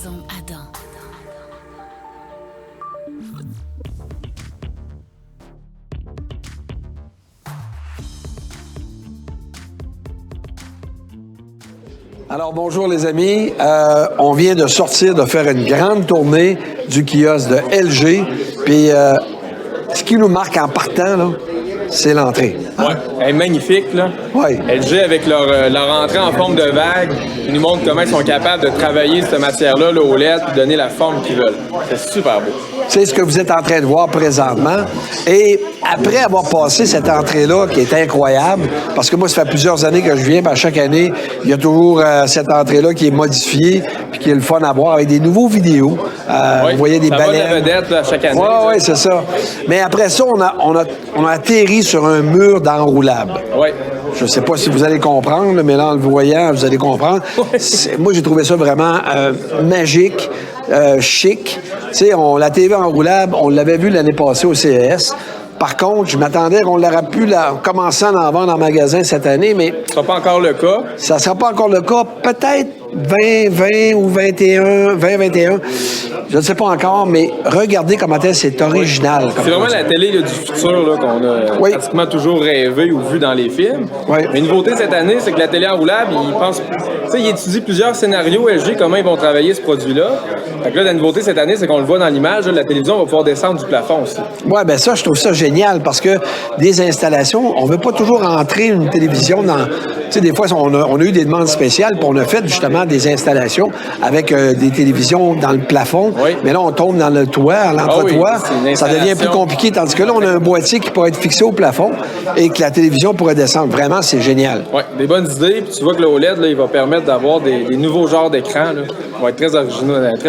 Maison Adam. Alors, bonjour les amis. On vient de sortir de faire une grande tournée du kiosque de LG. Puis, ce qui nous marque en partant, là, c'est l'entrée. Ouais, elle est magnifique, là. Ouais. LG, avec leur entrée en forme de vague, ils nous montrent comment ils sont capables de travailler cette matière-là, le OLED, puis donner la forme qu'ils veulent. C'est super beau. C'est ce que vous êtes en train de voir présentement. Et après avoir passé cette entrée-là, qui est incroyable, parce que moi, ça fait plusieurs années que je viens, puis chaque année, il y a toujours cette entrée-là qui est modifiée, puis qui est le fun à voir avec des nouveaux vidéos. Vous voyez des baleines. Ça va de vedette, là, chaque année. Oui, c'est ça. Mais après ça, on a atterri sur un mur d'enroulable. Oui. Je ne sais pas si vous allez comprendre, mais là, en le voyant, vous allez comprendre. Moi, j'ai trouvé ça vraiment magique, chic. Tu sais, la TV enroulable, on l'avait vu l'année passée au CES. Par contre, je m'attendais qu'on l'aurait pu commencer à en vendre en magasin cette année, mais... Ce ne sera pas encore le cas. Ça ne sera pas encore le cas. Peut-être 2020 ou 2021. Je ne sais pas encore, mais regardez comment c'est original. C'est vraiment la télé là, du futur là, qu'on a pratiquement toujours rêvé ou vu dans les films. Oui. Mais une nouveauté cette année, c'est que la télé enroulable, ils étudient plusieurs scénarios LG, comment ils vont travailler ce produit-là. Fait que là, la nouveauté cette année, c'est qu'on le voit dans l'image, là, la télévision va pouvoir descendre du plafond aussi. Oui, bien ça, je trouve ça génial parce que des installations, on ne veut pas toujours entrer une télévision dans... Tu sais, des fois, on a eu des demandes spéciales, puis on a fait justement des installations avec des télévisions dans le plafond. Oui. Mais là, on tombe dans le toit, à l'entretoit. Ça devient plus compliqué. Tandis que là, on a un boîtier qui pourrait être fixé au plafond et que la télévision pourrait descendre. Vraiment, c'est génial. Oui, des bonnes idées. Puis tu vois que le OLED, là, il va permettre d'avoir des nouveaux genres d'écrans. Qui vont être très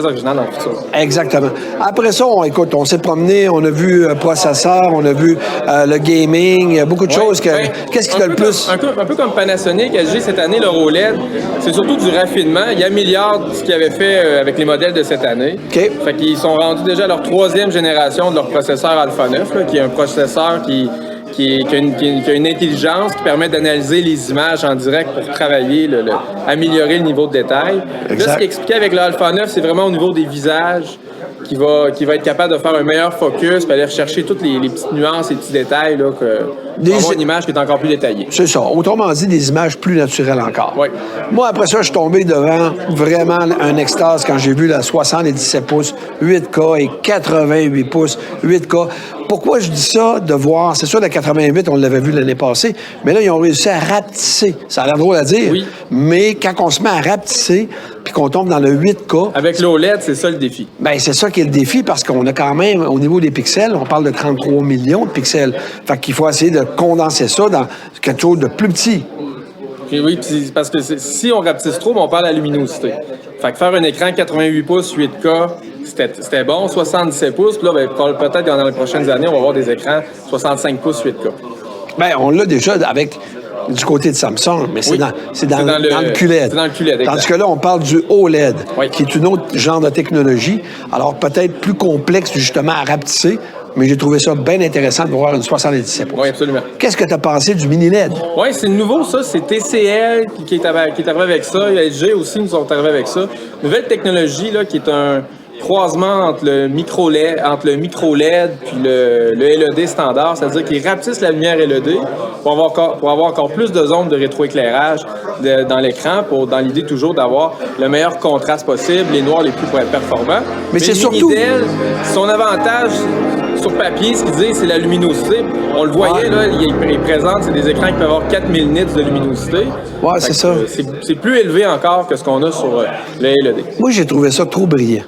original dans le futur. Exactement. Après ça, on s'est promené, on a vu processeur, on a vu le gaming, il y a beaucoup de choses. Qu'est-ce qui t'a le plus? Un peu comme Panasonic, LG, cette année, leur OLED, c'est surtout du raffinement. Il améliore ce qu'ils avaient fait avec les modèles de cette année. OK. Fait qu'ils sont rendus déjà à leur 3e génération de leur processeur Alpha 9, là, qui est un processeur qui a une intelligence qui permet d'analyser les images en direct pour travailler, améliorer le niveau de détail. Exact. Là, ce qui est expliqué avec le Alpha 9, c'est vraiment au niveau des visages qui va être capable de faire un meilleur focus, puis aller rechercher toutes les petites nuances, les petits détails, là, pour avoir une image qui est encore plus détaillée. C'est ça. Autrement dit, des images plus naturelles encore. Oui. Moi, après ça, je suis tombé devant vraiment un extase quand j'ai vu la 77 pouces 8K et 88 pouces 8K. Pourquoi je dis ça, de voir... C'est sûr, la 88, on l'avait vu l'année passée, mais là, ils ont réussi à rapetisser. Ça a l'air drôle à dire, oui. Mais quand on se met à rapetisser, puis qu'on tombe dans le 8K... Avec l'OLED, c'est ça le défi. Bien, c'est ça qui est le défi, parce qu'on a quand même, au niveau des pixels, on parle de 33 millions de pixels. Fait qu'il faut essayer de condenser ça dans quelque chose de plus petit. Okay, oui, parce que si on rapetisse trop, on parle de la luminosité. Fait que faire un écran 88 pouces 8K, c'était bon, 77 pouces, puis là, peut-être dans les prochaines années, on va avoir des écrans 65 pouces 8K. Bien, on l'a déjà avec du côté de Samsung, mais c'est dans le QLED. C'est dans le QLED, exact. Tandis que là, on parle du OLED, oui. Qui est une autre genre de technologie. Alors, peut-être plus complexe, justement, à rapetisser, mais j'ai trouvé ça bien intéressant de voir une 77 pouces. Oui, absolument. Qu'est-ce que tu as pensé du mini LED? Oui, c'est nouveau, ça. C'est TCL qui est arrivé avec ça. LG aussi nous sont arrivés avec ça. Nouvelle technologie, là, qui est un croisement entre le micro-LED puis le LED standard, c'est-à-dire qu'ils rapetissent la lumière LED pour avoir encore plus de zones de rétroéclairage dans l'écran, dans l'idée toujours d'avoir le meilleur contraste possible, les noirs les plus performants. Mais c'est surtout... Son avantage sur papier, ce qu'il dit, c'est la luminosité. On le voyait, là, il présente, c'est des écrans qui peuvent avoir 4000 nits de luminosité. Oui, c'est ça. C'est plus élevé encore que ce qu'on a sur le LED. Moi, j'ai trouvé ça trop brillant.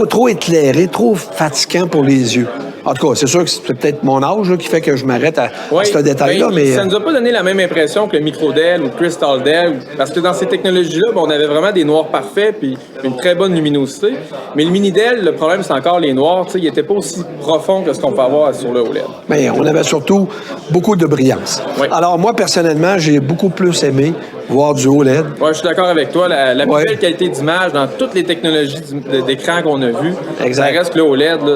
Trop éclairé, trop fatigant pour les yeux. En tout cas, c'est sûr que c'est peut-être mon âge là, qui fait que je m'arrête à ce détail-là, mais... Ça nous a pas donné la même impression que le micro-DEL ou le Crystal DEL, parce que dans ces technologies-là, on avait vraiment des noirs parfaits puis une très bonne luminosité. Mais le mini-DEL, le problème, c'est encore les noirs. Il n'était pas aussi profond que ce qu'on peut avoir sur le OLED. Mais on avait surtout beaucoup de brillance. Oui. Alors, moi, personnellement, j'ai beaucoup plus aimé voir du OLED. Ouais, je suis d'accord avec toi. La plus belle qualité d'image dans toutes les technologies d'écran qu'on a vues, ça reste que le OLED, là,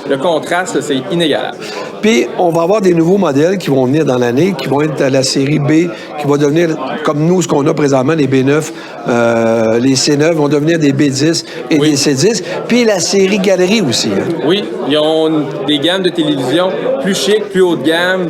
le contraste, là, c'est inégalable. Puis, on va avoir des nouveaux modèles qui vont venir dans l'année, qui vont être la série B, qui va devenir, comme nous, ce qu'on a présentement, les B9, les C9 vont devenir des B10 et des C10. Puis, la série Galerie aussi. Hein. Oui, ils ont des gammes de télévision plus chic, plus haut de gamme.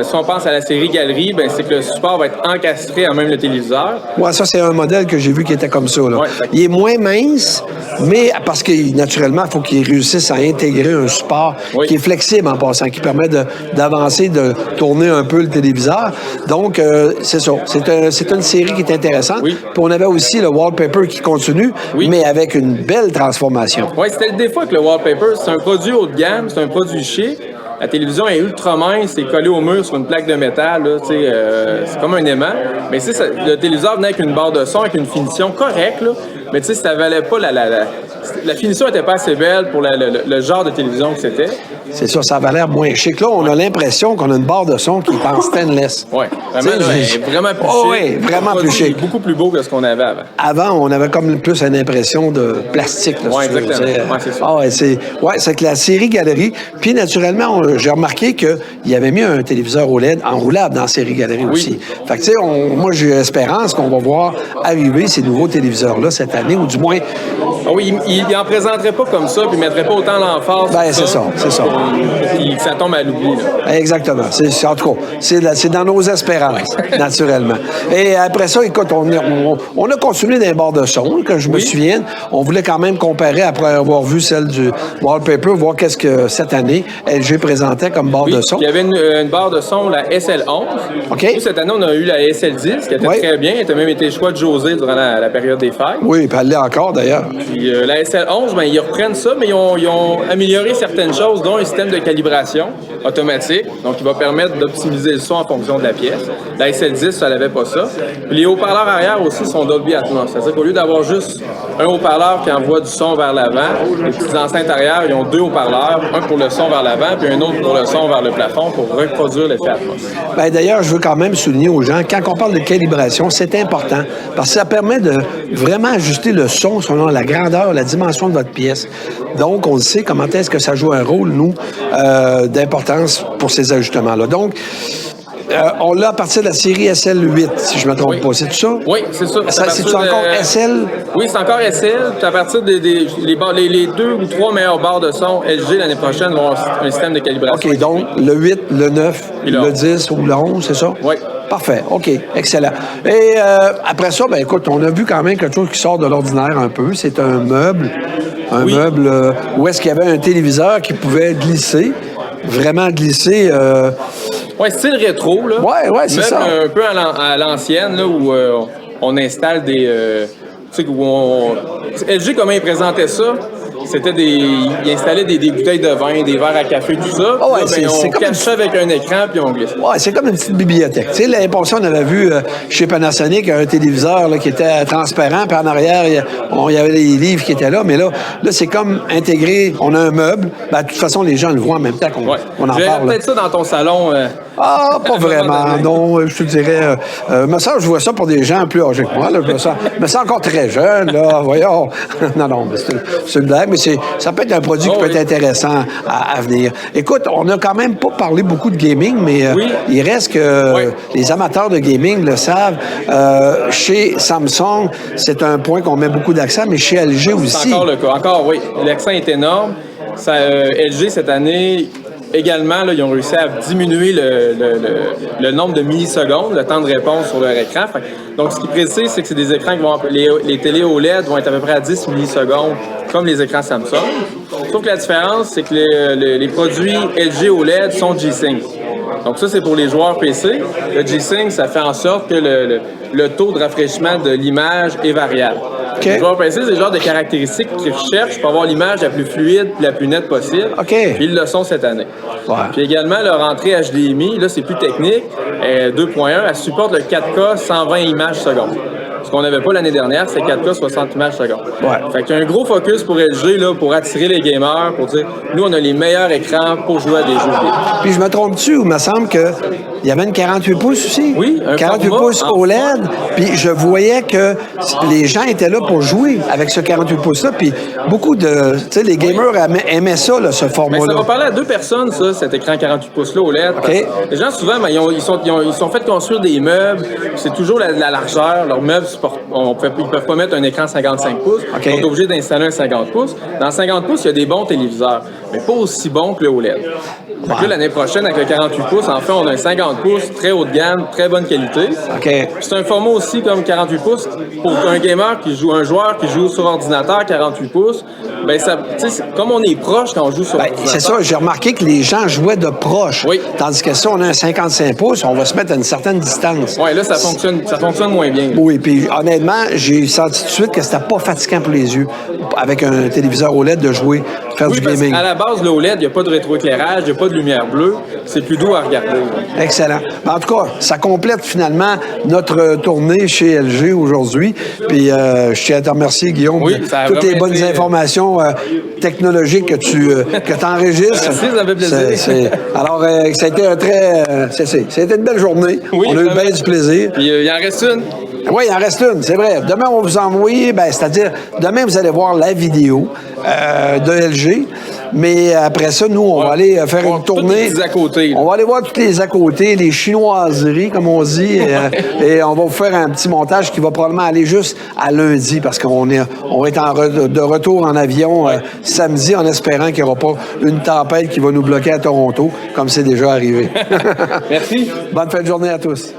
Si on pense à la série Galerie, ben c'est que le support va être encastré en même le téléviseur. Ouais, ça, c'est un modèle que j'ai vu qui était comme ça. Là. Ouais, il est moins mince, mais parce que, naturellement, il faut qu'il réussisse à intégrer un support qui est flexible en passant, qui permet d'avancer, de tourner un peu le téléviseur. Donc, c'est ça. C'est une série qui est intéressante. Oui. Puis on avait aussi le wallpaper qui continue, mais avec une belle transformation. Oui, c'était le défaut avec le wallpaper. C'est un produit haut de gamme, c'est un produit chic. La télévision est ultra mince, c'est collé au mur sur une plaque de métal, là, c'est comme un aimant. Mais le téléviseur venait avec une barre de son, avec une finition correcte, là, mais ça valait pas la finition n'était pas assez belle pour le genre de télévision que c'était. C'est ça, ça avait l'air moins chic. Là, on a l'impression qu'on a une barre de son qui est en stainless. Oui, vraiment plus chic. Oui, vraiment plus chic. Beaucoup plus beau que ce qu'on avait avant. Avant, on avait comme plus une impression de plastique. Oui, exactement. C'est ça. C'est que la série Galerie. Puis, naturellement, j'ai remarqué qu'il avait mis un téléviseur OLED enroulable dans la série Galerie aussi. Fait que, tu sais, moi, j'ai l'espérance qu'on va voir arriver ces nouveaux téléviseurs-là cette année, ou du moins. Ah oui, il n'en présenterait pas comme ça, puis il ne mettrait pas autant l'emphase. Ben, c'est ça. Puis ça tombe à l'oubli. Exactement. En tout cas, c'est dans nos espérances, naturellement. Et après ça, écoute, on a continué d'un bord de son, que je me souvienne. On voulait quand même comparer, après avoir vu celle du wallpaper, voir qu'est-ce que cette année, LG présentait comme barre de son. Il y avait une barre de son, la SL11. OK. Nous, cette année, on a eu la SL10, qui était très bien. Elle a même été choix de José durant la période des fêtes. Oui, puis elle l'est encore, d'ailleurs. Puis la SL11, ben, ils reprennent ça, mais ils ont amélioré certaines choses, dont un système de calibration automatique, donc il va permettre d'optimiser le son en fonction de la pièce. La SL10, ça n'avait pas ça. Puis les haut-parleurs arrière aussi sont Dolby Atmos. C'est-à-dire qu'au lieu d'avoir juste un haut-parleur qui envoie du son vers l'avant, les petites enceintes arrière, ils ont deux haut-parleurs, un pour le son vers l'avant, puis un autre pour le son vers le plafond pour reproduire l'effet Atmos. Bien, d'ailleurs, je veux quand même souligner aux gens, quand on parle de calibration, c'est important parce que ça permet de vraiment ajuster le son selon la grandeur, la dimension de votre pièce. Donc, on sait comment est-ce que ça joue un rôle, nous, d'importance pour ces ajustements-là. Donc, on l'a à partir de la série SL8, si je ne me trompe pas. C'est tout ça? Oui, c'est ça. C'est encore SL? Oui, c'est encore SL. Puis à partir les 2 ou 3 meilleures barres de son, LG l'année prochaine vont avoir un système de calibration. OK, donc le 8, le 9, le 10 ou le 11, c'est ça? Oui. Parfait. OK, excellent. Et après ça, ben écoute, on a vu quand même quelque chose qui sort de l'ordinaire un peu. C'est un meuble. Meuble où est-ce qu'il y avait un téléviseur qui pouvait glisser, vraiment glisser. Oui, style rétro, là. Oui, c'est ça. Un peu à l'ancienne, là, où on installe des... tu sais, LG, comment il présentait ça? C'était il installait des bouteilles de vin, des verres à café, tout ça. Oh ouais, on cache ça avec un écran, puis on glisse. Oui, c'est comme une petite bibliothèque. Tu sais, l'impression, on avait vu chez Panasonic un téléviseur là, qui était transparent, puis en arrière, il y avait les livres qui étaient là, mais là c'est comme intégré, on a un meuble. Ben, de toute façon, les gens le voient en même temps qu'on en parle. Peut-être ça dans ton salon. Pas vraiment, non. Je te dirais... me semble, je vois ça pour des gens plus âgés que moi. Là, je me sens encore très jeune, là. Voyons. non, mais c'est une blague, mais ça peut être un produit qui peut être intéressant à venir. Écoute, on n'a quand même pas parlé beaucoup de gaming, mais il reste que les amateurs de gaming le savent. Chez Samsung, c'est un point qu'on met beaucoup d'accent, mais chez LG aussi. C'est encore le cas. Encore, oui. L'accent est énorme. LG, cette année... Également, là, ils ont réussi à diminuer le nombre de millisecondes, le temps de réponse sur leur écran. Donc, ce qui précise, c'est que c'est des écrans qui vont... Les télé OLED vont être à peu près à 10 millisecondes, comme les écrans Samsung. Sauf que la différence, c'est que les produits LG OLED sont G-Sync. Donc, ça, c'est pour les joueurs PC. Le G-Sync, ça fait en sorte que le taux de rafraîchissement de l'image est variable. Okay. Les joueurs PC, c'est le genre de caractéristiques qu'ils recherchent pour avoir l'image la plus fluide et la plus nette possible. Okay. Puis ils le sont cette année. Ouais. Puis également, leur entrée HDMI, là, c'est plus technique. 2.1, elle supporte le 4K 120 images secondes. Ce qu'on n'avait pas l'année dernière, c'est 4K 60 images secondes. Ouais. Fait qu'il y a un gros focus pour LG là, pour attirer les gamers, pour dire nous on a les meilleurs écrans pour jouer à des jeux vidéo. Puis je me trompe-tu ou il me semble qu'il y avait une 48 pouces aussi? Oui, un 48 format pouces en OLED. Puis je voyais que les gens étaient là pour jouer avec ce 48 pouces-là. Puis beaucoup de... Tu sais, les gamers aimaient ça, là, ce Ben, format-là. ça va parler à 2 personnes, ça, cet écran 48 pouces-là OLED. OK. Parce que les gens, souvent, ben, ils sont fait construire des meubles. C'est toujours la largeur. Leurs meubles, ils peuvent pas mettre un écran 55 pouces. OK. Ils sont obligés d'installer un 50 pouces. Dans 50 pouces, il y a des bons téléviseurs, mais pas aussi bons que le OLED. Fait que là, l'année prochaine, avec le 48 pouces, en fait, on a un 50 pouces, très haut de gamme, très bonne qualité. OK. C'est un format aussi comme 48 pouces pour un gamer un joueur qui joue sur ordinateur 48 pouces. Ben ça, comme on est proche quand on joue sur ordinateur. C'est ça, j'ai remarqué que les gens jouaient de proche. Oui. Tandis que si on a un 55 pouces, on va se mettre à une certaine distance. Ouais, là, ça fonctionne moins bien. Là. Oui, puis honnêtement, j'ai senti tout de suite que c'était pas fatigant pour les yeux, avec un téléviseur OLED, de jouer, de faire du gaming. À la base, le OLED, il n'y a pas de rétroéclairage, il n'y a pas de lumière bleue. C'est plus doux à regarder. Là. Excellent. Ben, en tout cas, ça complète finalement notre tournée chez LG aujourd'hui. Puis je tiens à te remercier, Guillaume, Oui, de ça a toutes les vraiment bonnes été, informations technologiques que tu enregistres. Merci, ça fait plaisir. Alors, ça a été un très... ça a été une belle journée. Oui, on a eu bien du plaisir. Puis il en reste une. Oui, il en reste une, c'est vrai. Demain, on va vous envoyer, c'est-à-dire, demain, vous allez voir la vidéo de LG. Mais après ça, nous, on va aller faire une tournée. Tous les à côté. On va aller voir tous les à côté, les chinoiseries, comme on dit. Et on va vous faire un petit montage qui va probablement aller juste à lundi, parce qu'on va être de retour en avion samedi, en espérant qu'il n'y aura pas une tempête qui va nous bloquer à Toronto, comme c'est déjà arrivé. Merci. Bonne fin de journée à tous.